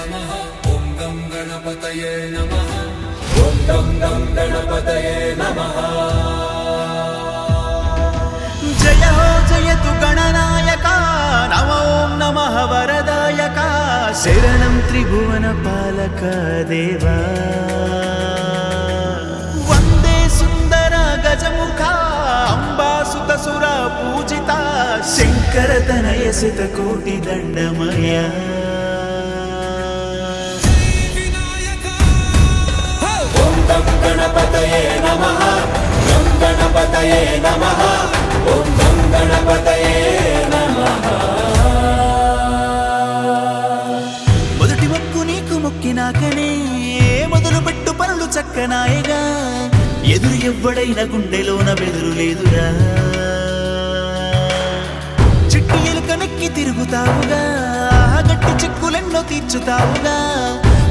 नमः ॐ गं गणपतये नमः ॐ गं गणपतये नमः जय हो जयतु गणनायका नमो नमः वरदायका शरणं त्रिभुवनपालक देवा वंदे सुंदर गजमुखा अंबासुत सुर पूजिता शंकर तनय सित कोटि दंडमय ॐ गं गणपतये नमः गं गणपतये नमः ॐ गं गणपतये नमः మొదటి మొక్కు నీకు మొక్కినాకనే మొదలు పెట్టు పనులు చక్కనాయగా ఎదురు ఎవ్వడైన గుండెలోన బెదురు లేదురా చిట్టి ఎలుకనెక్కి తిరుగుతావుగా గట్టి చిక్కులెన్నో తీర్చుతావుగా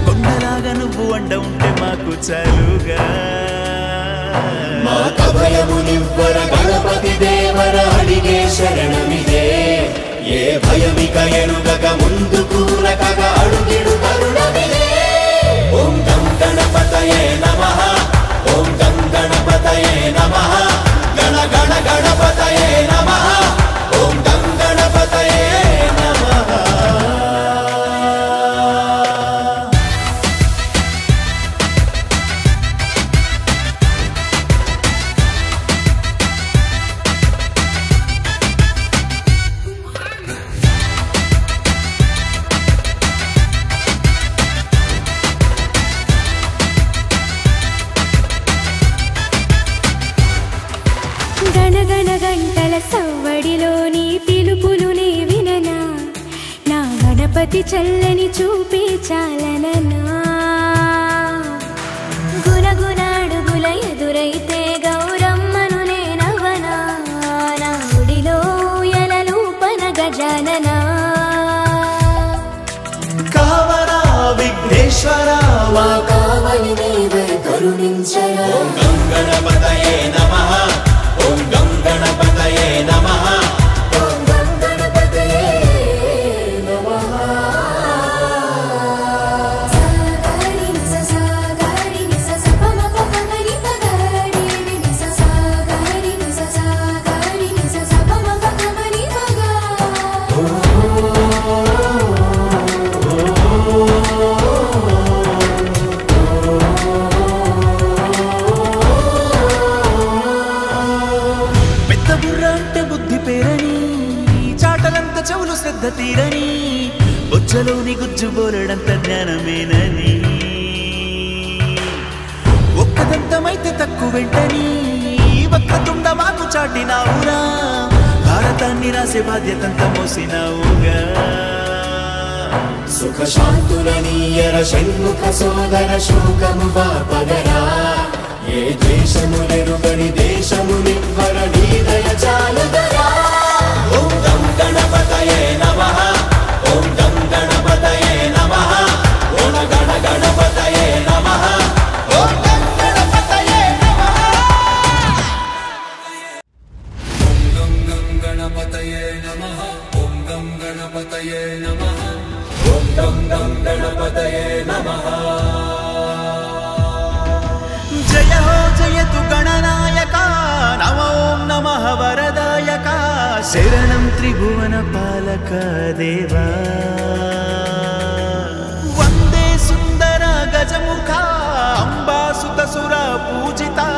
కొండలాగా నువ్వు అండ ఉంటే మాకు చాలుగా మా కభయమునివ్వర గణపతి దేవర అడిగే శరణమిదే ఏ భయమిక ఎరుగక ముందుకు రకగ అడుగిడు కరుణమిదే ఓం గం గణపతయే నమః ఓం గం గణపతయే నమః గణ గణ గణపతయే నమః ఓం గం గణపతయే నమః గణగణ గంటల సవ్వడిలోని పిలుపులునే విననా నా గణపతి చల్లని చూపే చాలననా గుణగుణ అడుగుల ఎదురైతే గౌరమ్మను నేనవనా నా గుడిలో ఎలలూపన గజాననా కావరా విఘ్నేశ్వరా మా కావలి నీవే కరుణించరా ఓం గం గణపతయే నమః ఓం గం గణపతయే నమః ఓం గం గణపతయే నమః సాగరి నిస సపమ పపమరి పగరి నిస సాగరి నిస సపమ పపమరి పగా పెద్ద బుర్ర అంటే బుద్ధి పేరని చాటలంత చెవులు శ్రద్ధ తీరని బొజ్జలోని గుజ్జు బోలెడంత జ్ఞానమేనని ఒక్కదంతమైతే తక్కువెంటని వక్రతుండ మాకు చాటినావురా భారతాన్ని రాసే బాధ్యతంత మోసినావుగా సుఖ శాంతులనీయర షణ్ముఖ సోదర శోకము బాపగరా ఏ ద్వేషములెరుగని దేశమునివ్వర నీ దయ చాలుగరా ఓం గం గణపతయే నమః ఓం గం గణపతయే నమః ఓం గణ గణపతయే నమః ఓం గం గణపతయే నమః ఓం గం గణపతయే నమః ఓం గం గణపతయే నమః ఓం గం గణపతయే నమః జయ హో జయతు గణనాయకా నమో నమః వరదాయకా శరణం త్రిభువనపాలక దేవా వందే సుందర గజముఖా అంబాసుత సుర పూజితా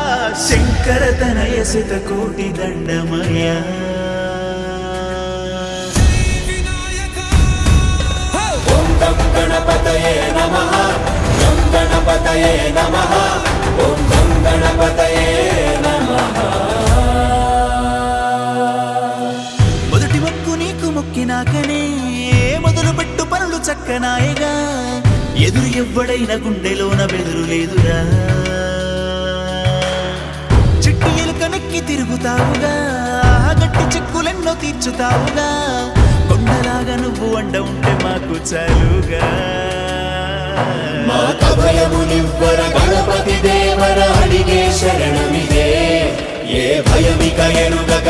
శంకర తనయ సిత కోటి దండమయ ఓం గం గణపతయే నమః గం గణపతయే నమః ఓం గం గణపతయే నమః మొదటి మొక్కు నీకు మొక్కినాకనే మొదలు పెట్టు పనులు చక్కనాయగా ఎదురు ఎవ్వడైన గుండెలోన బెదురు లేదురా చిట్టి ఎలుకనెక్కి తిరుగుతావుగా గట్టి చిక్కులెన్నో తీర్చుతావుగా కొండలాగా నువ్వు అండ ఉంటే మాకు చాలుగా మా కభయమునివ్వర గణపతి దేవర అడిగే శరణమిదే ఏ భయమిక ఎరుగక